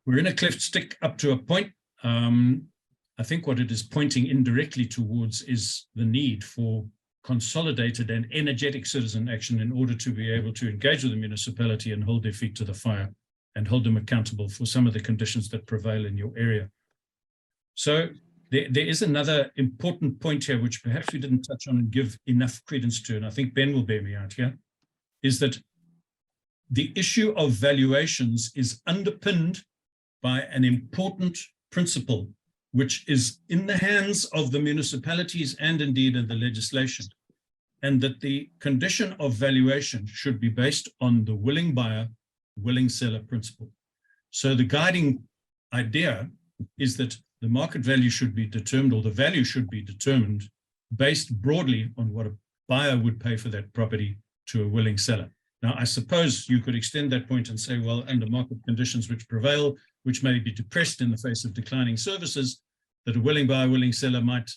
we're in a cleft stick up to a point. I think what it is pointing indirectly towards is the need for consolidated and energetic citizen action in order to be able to engage with the municipality and hold their feet to the fire and hold them accountable for some of the conditions that prevail in your area. So there is another important point here, which perhaps we didn't touch on and give enough credence to, and I think Ben will bear me out here, is that the issue of valuations is underpinned by an important principle, which is in the hands of the municipalities and indeed in the legislation, and that the condition of valuation should be based on the willing buyer, willing seller principle. So the guiding idea is that the market value should be determined, or the value should be determined based broadly on what a buyer would pay for that property to a willing seller. Now, I suppose you could extend that point and say, well, under market conditions which prevail, which may be depressed in the face of declining services, that a willing buyer, willing seller might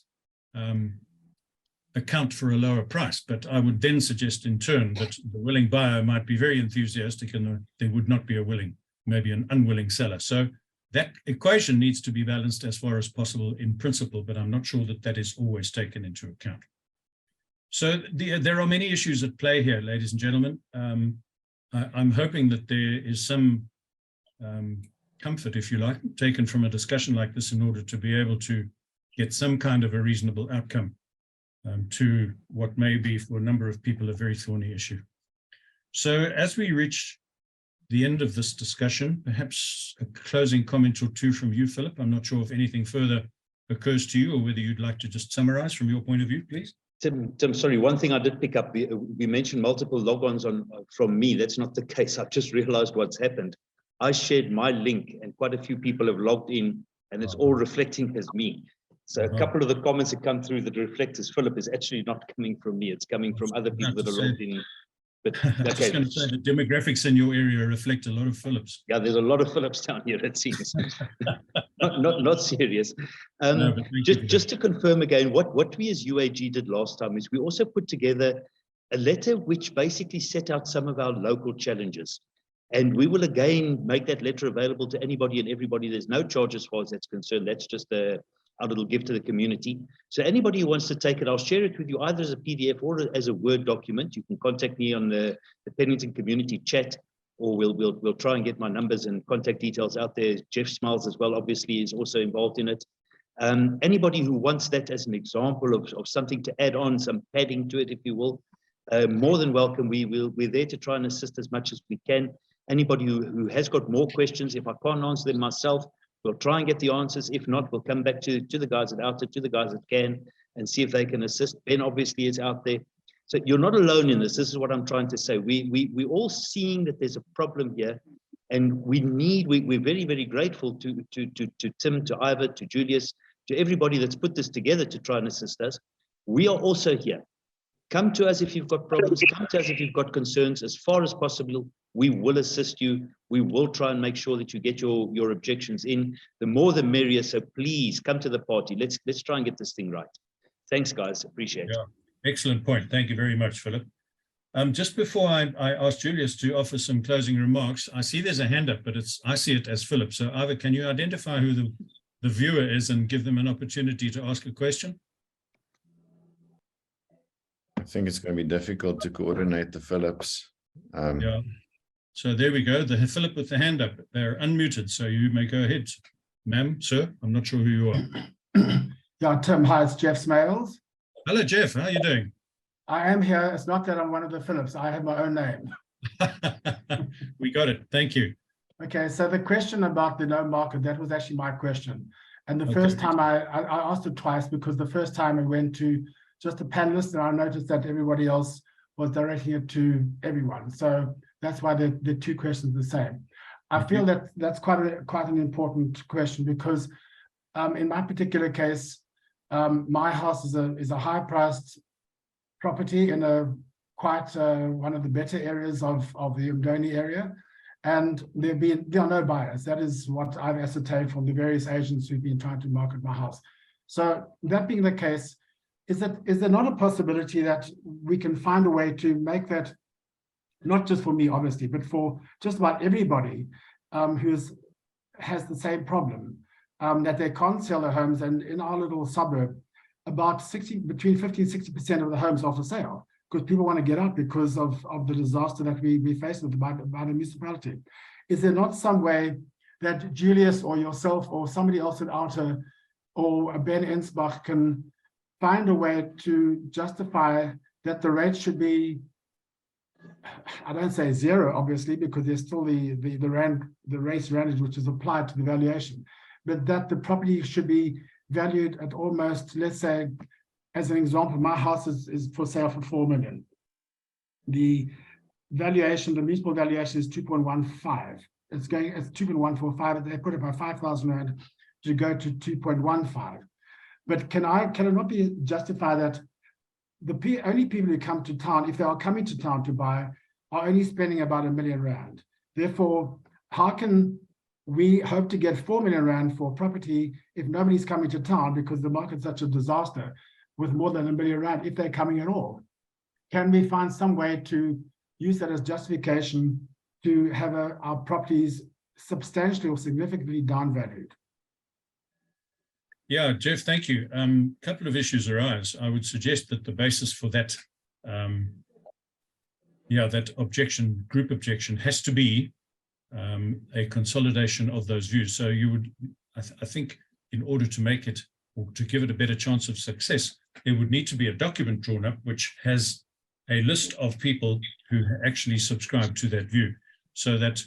account for a lower price. But I would then suggest in turn that the willing buyer might be very enthusiastic and there would not be a willing, maybe an unwilling seller. So that equation needs to be balanced as far as possible in principle, but I'm not sure that that is always taken into account. So there are many issues at play here, ladies and gentlemen. I'm hoping that there is some comfort, if you like, taken from a discussion like this in order to be able to get some kind of a reasonable outcome to what may be for a number of people a very thorny issue. So as we reach the end of this discussion, perhaps a closing comment or two from you, Philip. I'm not sure if anything further occurs to you or whether you'd like to just summarize from your point of view, please. Tim, sorry, one thing I did pick up, we mentioned multiple logons from me. That's not the case. I've just realized what's happened. I shared my link and quite a few people have logged in and it's all reflecting as me. So a couple of the comments that come through that reflect as Philip is actually not coming from me. It's coming from other people that are logged in. But okay. I was just going to say the demographics in your area reflect a lot of Philips. Yeah, there's a lot of Philips down here, it seems. not serious. No, just to confirm again, what we as UAG did last time is we also put together a letter which basically set out some of our local challenges. And we will again make that letter available to anybody and everybody. There's no charge as far as that's concerned. That's just our little gift to the community. So anybody who wants to take it, I'll share it with you either as a PDF or as a Word document. You can contact me on the Pennington community chat, or we'll try and get my numbers and contact details out there. Jeff Smiles as well, obviously, is also involved in it. Anybody who wants that as an example of something to add on, some padding to it, if you will, more than welcome. We're there to try and assist as much as we can. Anybody who has got more questions, if I can't answer them myself, we'll try and get the answers. If not, we'll come back to the guys at OUTA, to the guys that can, and see if they can assist. Ben obviously is out there. So you're not alone in this. This is what I'm trying to say. We're all seeing that there's a problem here, and we're very, very grateful to Tim, to Ivor, to Julius, to everybody that's put this together to try and assist us. We are also here. Come to us if you've got problems. Come to us if you've got concerns. As far as possible, We will assist you. We will try and make sure that you get your objections in. The more the merrier. So please come to the party. Let's try and get this thing right. Thanks, guys. Appreciate it. Yeah, excellent point. Thank you very much, Philip. Just before I ask Julius to offer some closing remarks, I see there's a hand up, but I see it as Philip. So Ivor, can you identify who the viewer is and give them an opportunity to ask a question? I think it's going to be difficult to coordinate the Philips. Yeah. So there we go. The Philip with the hand up. They're unmuted, so you may go ahead. Ma'am, sir, I'm not sure who you are. Yeah, Tim, hi, it's Jeff Smales. Hello, Jeff. How are you doing? I am here. It's not that I'm one of the Philips. I have my own name. We got it. Thank you. Okay, so the question about the no market, that was actually my question. And the first time I asked it twice, because the first time it went to just a panelist, and I noticed that everybody else was directing it to everyone. So that's why the two questions are the same. I feel that that's quite an important question, because in my particular case, my house is a high-priced property in a quite one of the better areas of the Umdoni area, and there are no buyers. That is what I've ascertained from the various agents who've been trying to market my house. So that being the case, is there not a possibility that we can find a way to make that, not just for me obviously, but for just about everybody who has the same problem, that they can't sell their homes, and in our little suburb, about between 50 and 60% of the homes are for sale, because people want to get out because of the disaster that we face with by the municipality. Is there not some way that Julius or yourself or somebody else at OUTA or Ben Ensbach can find a way to justify that the rate should be, I don't say zero, obviously, because there's still the race randage which is applied to the valuation, but that the property should be valued at almost, let's say, as an example, my house is for sale for 4 million. The valuation, the municipal valuation is 2.15. It's 2.145. They put it by 5,000 rand to go to 2.15. But can it not be justified that the only people who come to town, if they are coming to town to buy, are only spending about R1 million? Therefore, how can we hope to get 4 million rand for property if nobody's coming to town, because the market's such a disaster with more than R1 million if they're coming at all? Can we find some way to use that as justification to have our properties substantially or significantly downvalued? Yeah, Jeff, thank you. Couple of issues arise. I would suggest that the basis for that, that group objection has to be a consolidation of those views. So you would, I think, in order to make it, or to give it a better chance of success, there would need to be a document drawn up which has a list of people who actually subscribe to that view, so that,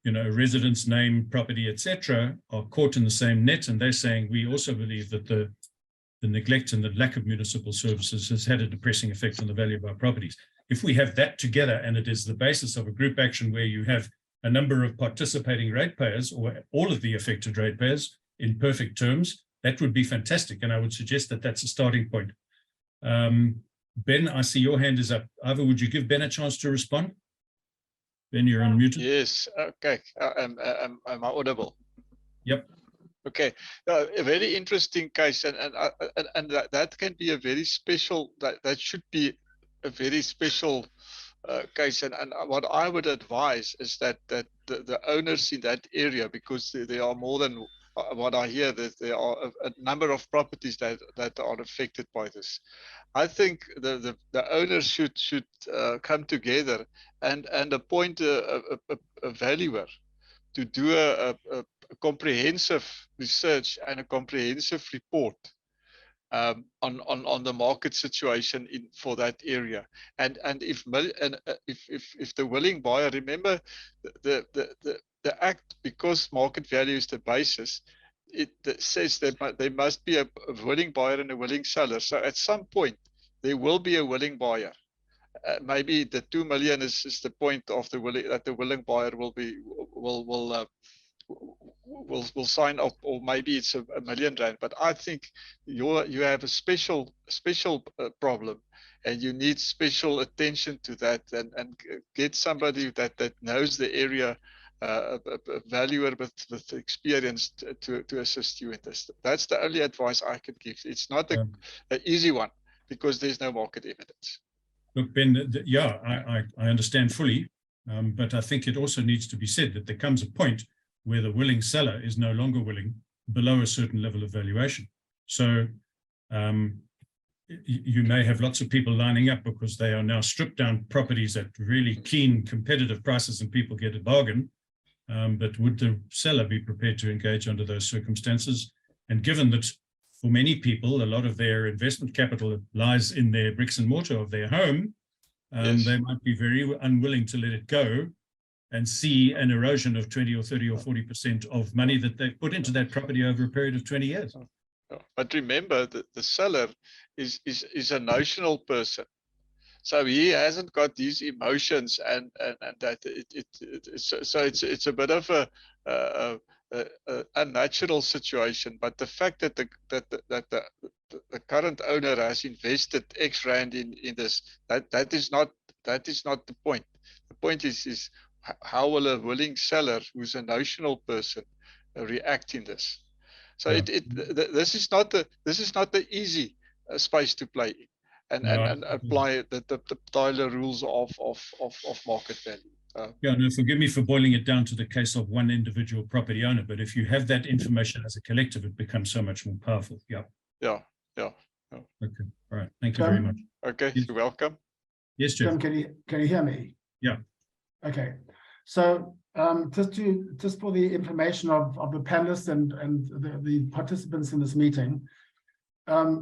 you know, residents, name, property, etc., are caught in the same net, and they're saying we also believe that the neglect and the lack of municipal services has had a depressing effect on the value of our properties. If we have that together, and it is the basis of a group action where you have a number of participating ratepayers, or all of the affected ratepayers in perfect terms, that would be fantastic. And I would suggest that that's a starting point. Ben, I see your hand is up. Ivor, would you give Ben a chance to respond? Ben, you're unmuted. Yes. Okay. Am I audible? Yep. Okay. A very interesting case, and that can be a very special. That should be a very special case, and what I would advise is that the owners in that area, because there are more than what I hear, that there are a number of properties that are affected by this. I think the owners should come together and appoint a valuer to do a comprehensive research and a comprehensive report on the market situation for that area, and if the willing buyer, remember the act, because market value is the basis, it says that there must be a willing buyer and a willing seller. So at some point there will be a willing buyer. Maybe the 2 million is the point of the willing buyer will will sign up, or maybe it's a million rand. But I think you have a special problem, and you need special attention to that, and get somebody that knows the area, a valuer with experience to assist you in this. That's the only advice I could give. It's not an easy one, because there's no market evidence. Look, Ben, yeah, I understand fully, but I think it also needs to be said that there comes a point where the willing seller is no longer willing below a certain level of valuation. So you may have lots of people lining up because they are now stripped down properties at really keen competitive prices and people get a bargain. But would the seller be prepared to engage under those circumstances? And given that for many people, a lot of their investment capital lies in their bricks and mortar of their home, Yes. they might be very unwilling to let it go and see an erosion of 20 or 30 or 40% of money that they've put into that property over a period of 20 years. But remember that the seller is a notional person. So he hasn't got these emotions, and that it's a bit of a unnatural situation. But the fact that the current owner has invested X rand in this, that is not the point. The point is how will a willing seller who's a notional person react in this? So this is not the easy space to play in. And apply the Tyler rules of market value. Yeah, no, forgive me for boiling it down to the case of one individual property owner, but if you have that information as a collective, it becomes so much more powerful. Yeah. Yeah. Okay. All right. Thank you very much. Okay. Yes. You're welcome. Yes, Jeff. Can you hear me? Yeah. Okay. So just for the information of the panelists and the participants in this meeting,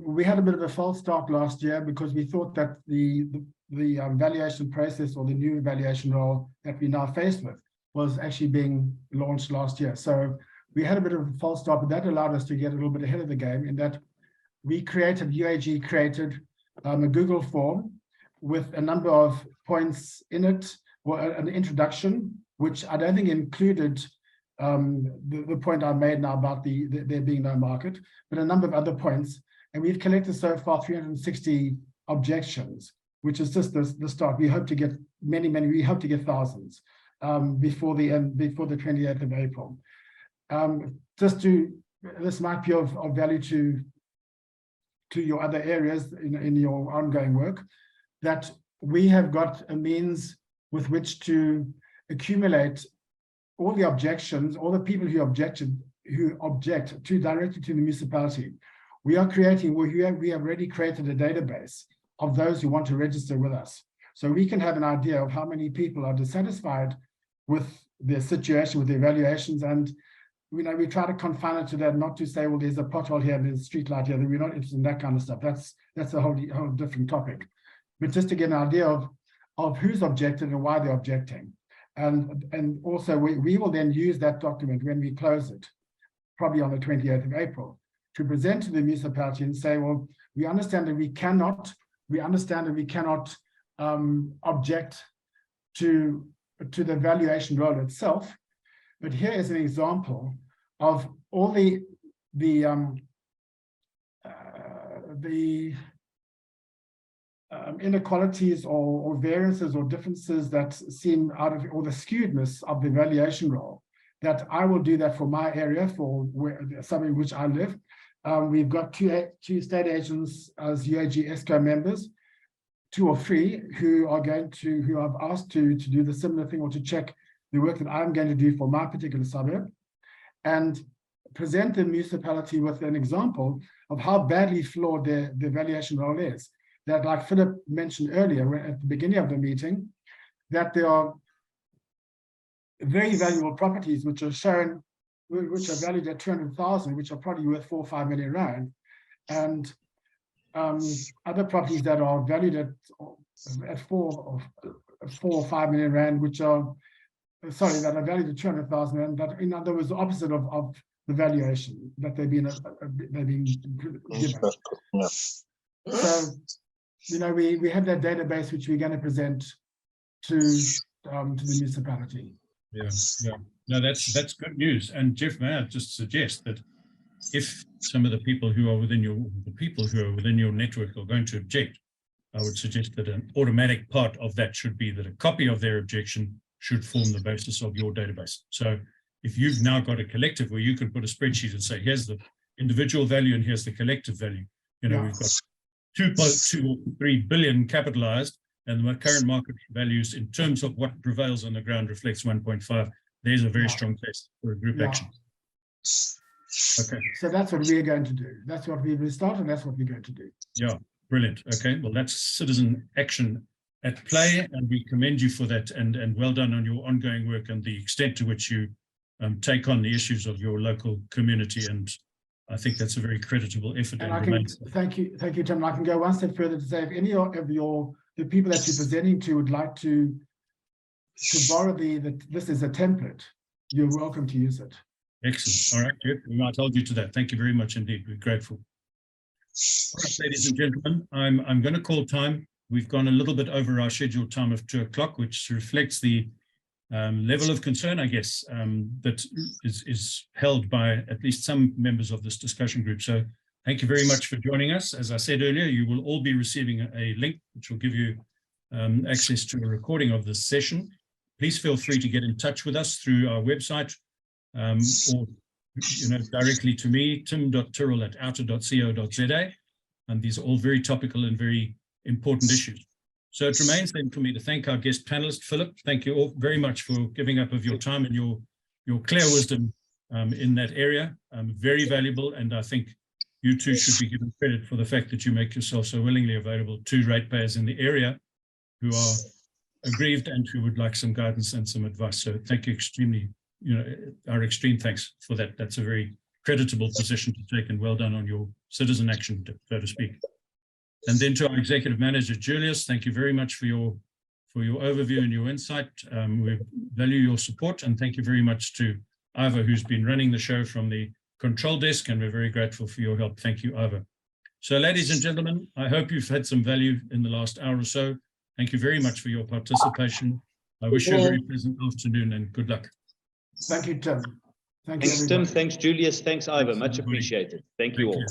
we had a bit of a false start last year because we thought that the valuation process, or the new valuation role that we're now faced with, was actually being launched last year. So we had a bit of a false start, but that allowed us to get a little bit ahead of the game, in that UAG created a Google form with a number of points in it, or an introduction, which I don't think included the point I made now about there being no market, but a number of other points. And we've collected so far 360 objections, which is just the start. We hope to get many, we hope to get thousands before the 28th of April. This might be of value to your other areas in your ongoing work, that we have got a means with which to accumulate all the objections, all the people who object directly to the municipality. We have already created a database of those who want to register with us. So we can have an idea of how many people are dissatisfied with their situation, with their evaluations. And we try to confine it to that, not to say, well, there's a pothole here, there's a street light here, that we're not interested in that kind of stuff. That's a whole different topic. But just to get an idea of who's objected and why they're objecting. And also we will then use that document when we close it, probably on the 28th of April, to present to the municipality and say, well, we understand that we cannot object to the valuation role itself, but here is an example of all the inequalities or variances or differences that seem out of, or the skewedness of the valuation role, that I will do that for my area, for something which I live. We've got two state agents as UAG ESCO members, 2 or 3 who I've asked to do the similar thing, or to check the work that I'm going to do for my particular suburb, and present the municipality with an example of how badly flawed the valuation role is. That, like Philip mentioned earlier at the beginning of the meeting, that there are very valuable properties which are shown, which are valued at 200,000, which are probably worth 4 or 5 million rand, and other properties that are valued at 4 or 5 million rand, which are that are valued at 200,000 rand. That, in other words, the opposite of the valuation that they've been given. So, we have that database which we're going to present to the municipality. Yeah. No, that's good news. And Jeff, may I just suggest that if some of the people who are within your network are going to object, I would suggest that an automatic part of that should be that a copy of their objection should form the basis of your database. So if you've now got a collective where you can put a spreadsheet and say, here's the individual value and here's the collective value. We've got 2.23 billion capitalized, and the current market values in terms of what prevails on the ground reflects 1.5. There's a very strong case for a group action. Okay. So that's what we're going to do. That's what we will start, and that's what we're going to do. Yeah, brilliant. Okay, well, that's citizen action at play, and we commend you for that, and well done on your ongoing work and the extent to which you take on the issues of your local community. And I think that's a very creditable effort. And I can thank you, Tim. I can go one step further to say, if any of the people that you're presenting to would like to borrow this is a template, you're welcome to use it. Excellent. All right, Jeff, we might hold you to that. Thank you very much indeed. We're grateful. All right, ladies and gentlemen, I'm going to call time. We've gone a little bit over our scheduled time of 2 o'clock, which reflects the level of concern, I guess, that is held by at least some members of this discussion group. So thank you very much for joining us. As I said earlier, you will all be receiving a link which will give you access to a recording of this session. Please feel free to get in touch with us through our website or directly to me, tim.tyrrell@outa.co.za. And these are all very topical and very important issues. So it remains then for me to thank our guest panelist, Philip. Thank you all very much for giving up of your time and your clear wisdom in that area. Very valuable, and I think you too should be given credit for the fact that you make yourself so willingly available to ratepayers in the area who are aggrieved and who would like some guidance and some advice. So thank you extremely, our extreme thanks for that. That's a very creditable position to take, and well done on your citizen action, so to speak. And then to our executive manager, Julius, thank you very much for your overview and your insight. We value your support, and thank you very much to Iva, who's been running the show from the control desk, and we're very grateful for your help. Thank you, Iva. So ladies and gentlemen, I hope you've had some value in the last hour or so. Thank you very much for your participation. I wish you a very pleasant afternoon and good luck. Thank you, Tim. Thanks, Tim. Thanks, Julius. Thanks, Iva. Much appreciated. Thank you all.